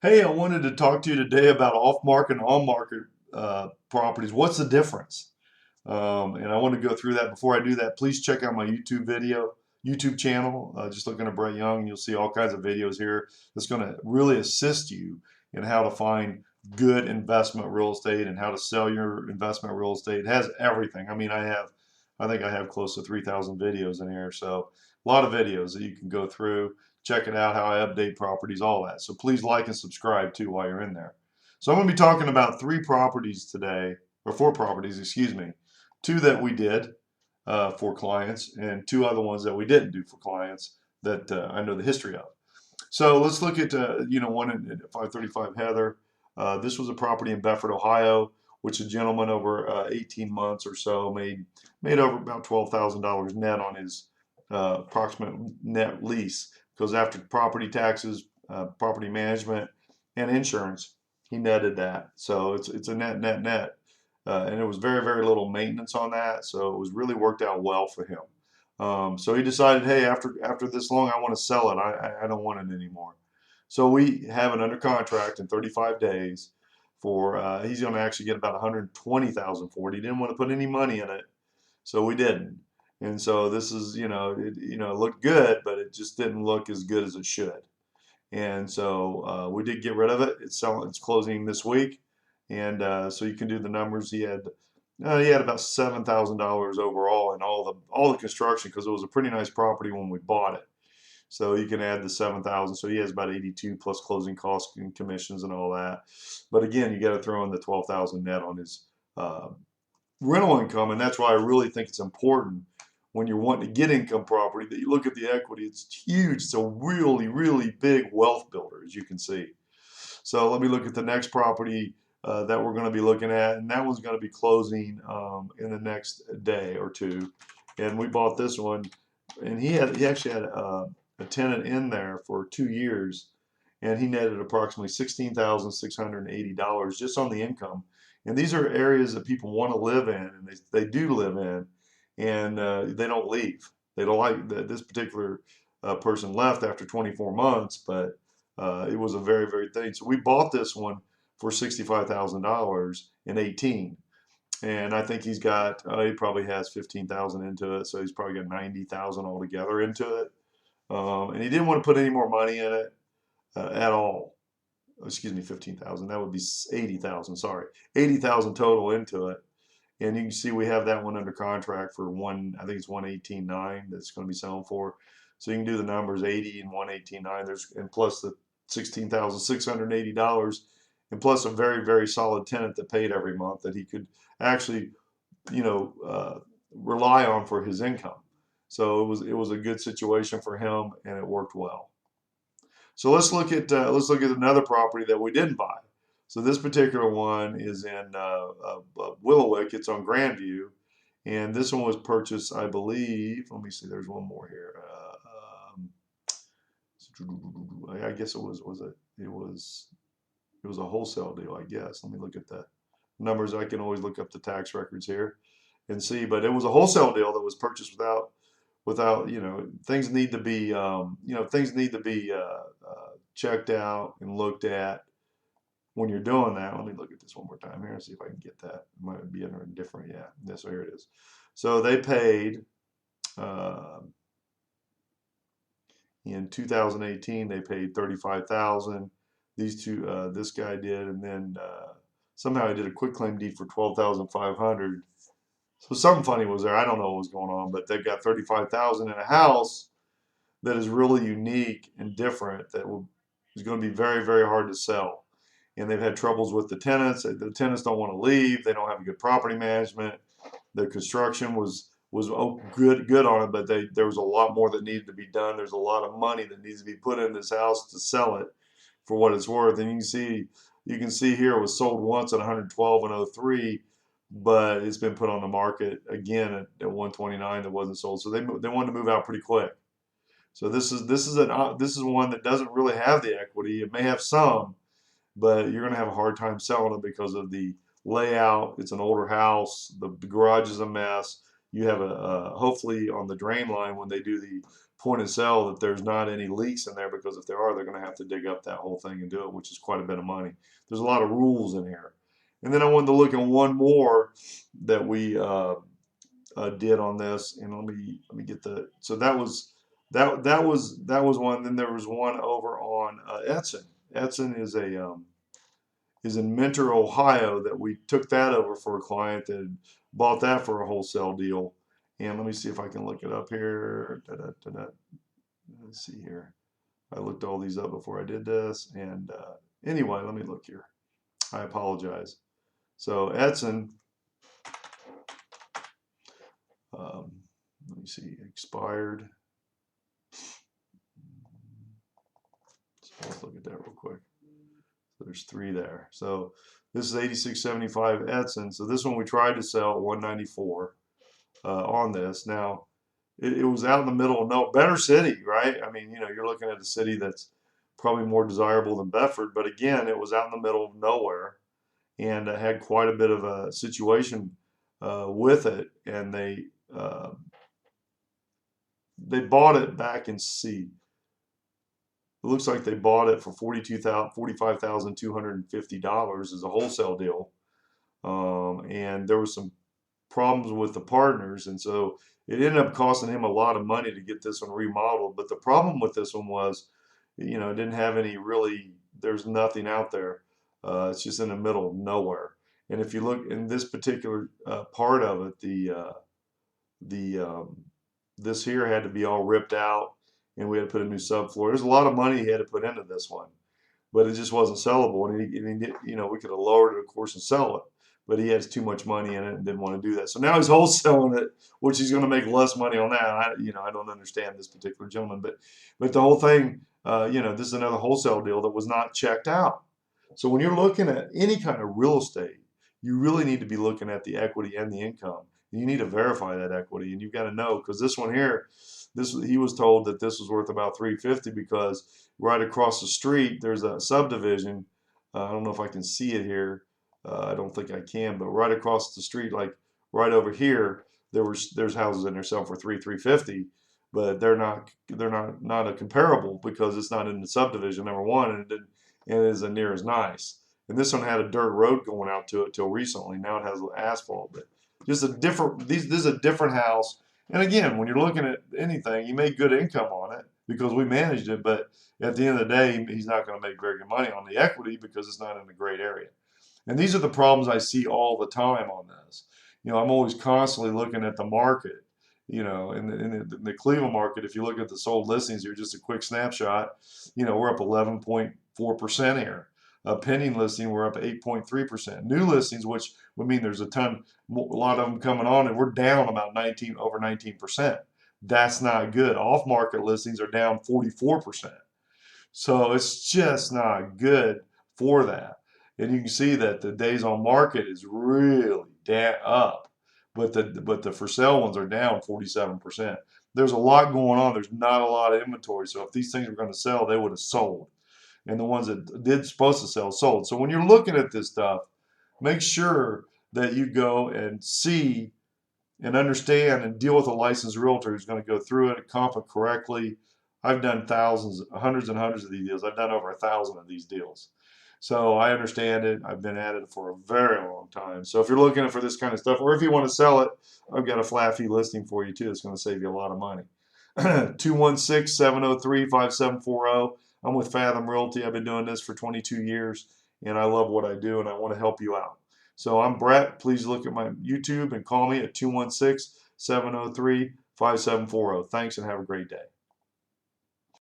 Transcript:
Hey, I wanted to talk to you today about off-market and on-market properties. What's the difference? And I want to go through that. Before I do that, please check out my YouTube channel. Just looking at Brett Young, you'll see all kinds of videos here that's going to really assist you in how to find good investment real estate and how to sell your investment real estate. It has everything. I mean, I think I have close to 3,000 videos in here, so a lot of videos that you can go through. Check it out, how I update properties, all that. So please like and subscribe too while you're in there. So I'm going to be talking about three properties today, or four properties, excuse me. Two that we did for clients, and two other ones that we didn't do for clients that I know the history of. So let's look at one at 535 Heather. This was a property in Bedford, Ohio, which a gentleman over 18 months or so made over about $12,000 net on his approximate net lease, because after property taxes, property management, and insurance, he netted that. So it's a net, and it was very little maintenance on that. So it was really worked out well for him. So he decided, hey, after this long, I want to sell it. I don't want it anymore. So we have it under contract in 35 days for he's going to actually get about 120,000 for it. He didn't want to put any money in it, so we didn't. And so this is, it looked good, but it just didn't look as good as it should. And so we did get rid of it. It's closing this week, and so you can do the numbers. He had about $7,000 overall in all the construction, because it was a pretty nice property when we bought it. So you can add the 7,000. So he has about 82 plus closing costs and commissions and all that. But again, you got to throw in the 12,000 net on his uh, rental income, and that's why I really think it's important when you're wanting to get income property that you look at the equity. It's huge. It's a really big wealth builder, as you can see. So let me look at the next property that we're going to be looking at, and that one's going to be closing in the next day or two. And we bought this one, and he actually had a tenant in there for 2 years, and he netted approximately $16,680 just on the income. And these are areas that people want to live in, and they do live in, and they don't leave. They don't like this particular person left after 24 months, but it was a very thing. So we bought this one for $65,000 in 18, and I think he probably has 15,000 into it, so he's probably got 90,000 altogether into it. And he didn't want to put any more money in it at all. Excuse me, 15,000. That would be 80,000. Sorry, 80,000 total into it. And you can see we have that one under contract for I think it's 118.9 that's going to be selling for. So you can do the numbers, 80 and 118.9. And plus the $16,680, and plus a very solid tenant that paid every month that he could actually, rely on for his income. So it was a good situation for him, and it worked well. So let's look at another property that we didn't buy. So this particular one is in Willowick. It's on Grandview, and this one was purchased, I believe. Let me see. There's one more here. I guess it was a wholesale deal, I guess. Let me look at the numbers. I can always look up the tax records here and see, but it was a wholesale deal that was purchased without things need to be checked out and looked at when you're doing that. Let me look at this one more time here and see if I can get that. It might be under a different, yeah. Yes, so here it is. So they paid uh, in 2018. They paid 35,000. These two, this guy did, and then somehow he did a quick claim deed for 12,500. So something funny was there. I don't know what was going on, but they got 35,000 in a house that is really unique and different, that is going to be very hard to sell. And they've had troubles with the tenants. The tenants don't want to leave. They don't have a good property management. The construction was good on it, but there was a lot more that needed to be done. There's a lot of money that needs to be put in this house to sell it for what it's worth. And you can see here it was sold once at 112 in 03, but it's been put on the market again at 129 that wasn't sold. So they wanted to move out pretty quick. So this is one that doesn't really have the equity. It may have some, but you're going to have a hard time selling it because of the layout. It's an older house. The garage is a mess. you have hopefully on the drain line when they do the point of sale that there's not any leaks in there, because if there are, they're going to have to dig up that whole thing and do it, which is quite a bit of money. There's a lot of rules in here. And then I wanted to look at one more that we did on this, and let me get the, so that was one. Then there was one over on Edson. Edson is in Mentor, Ohio, that we took that over for a client that had bought that for a wholesale deal. And let me see if I can look it up here. Let's see here. I looked all these up before I did this. And anyway, let me look here. I apologize. So Edson, let me see, expired. So let's look at that real quick. So there's 3 there. So this is 8675 Edson. So this one we tried to sell at 194 on this. Now it was out in the middle of no better city, right? I mean, you're looking at a city that's probably more desirable than Bedford, but again, it was out in the middle of nowhere, and had quite a bit of a situation with it. And they bought it back in C. It looks like they bought it for $45,250 as a wholesale deal, and there was some problems with the partners, and so it ended up costing him a lot of money to get this one remodeled. But the problem with this one was, it didn't have any really. There's nothing out there. It's just in the middle of nowhere. And if you look in this particular part of it, this here had to be all ripped out, and we had to put a new subfloor. There's a lot of money he had to put into this one, but it just wasn't sellable. And we could have lowered it, of course, and sell it, but he has too much money in it and didn't want to do that. So now he's wholesaling it, which he's going to make less money on that. I don't understand this particular gentleman, but the whole thing, this is another wholesale deal that was not checked out. So when you're looking at any kind of real estate, you really need to be looking at the equity and the income. You need to verify that equity, and you've got to know, because this one here, he was told that this was worth about 350 because right across the street there's a subdivision. I don't know if I can see it here. I don't think I can, but right across the street, like right over here, there's houses in there selling for 350, but they're not a comparable because it's not in the subdivision, number one, and it isn't near as nice. And this one had a dirt road going out to it till recently. Now it has asphalt, but just this is a different house. And again, when you're looking at anything, you make good income on it because we managed it, but at the end of the day, he's not going to make very good money on the equity because it's not in a great area. And these are the problems I see all the time on this. I'm always constantly looking at the market. In the Cleveland market, if you look at the sold listings here, just a quick snapshot, we're up 11.4% here. A pending listing, we're up 8.3%. New listings, which would mean there's a lot of them coming on, and we're down about over 19%. That's not good. Off-market listings are down 44%. So it's just not good for that. And you can see that the days on market is really up, but the for sale ones are down 47%. There's a lot going on. There's not a lot of inventory. So if these things were going to sell, they would have sold. And the ones that did supposed to sell sold. So when you're looking at this stuff, make sure that you go and see and understand and deal with a licensed realtor who's going to go through it and comp it correctly. I've done hundreds and hundreds of these deals. I've done over 1,000 of these deals. So I understand it. I've been at it for a very long time. So if you're looking for this kind of stuff, or if you want to sell it, I've got a flat fee listing for you too. It's going to save you a lot of money. 216-703-5740. I'm with Fathom Realty. I've been doing this for 22 years, and I love what I do, and I want to help you out. So I'm Brett. Please look at my YouTube and call me at 216-703-5740. Thanks, and have a great day.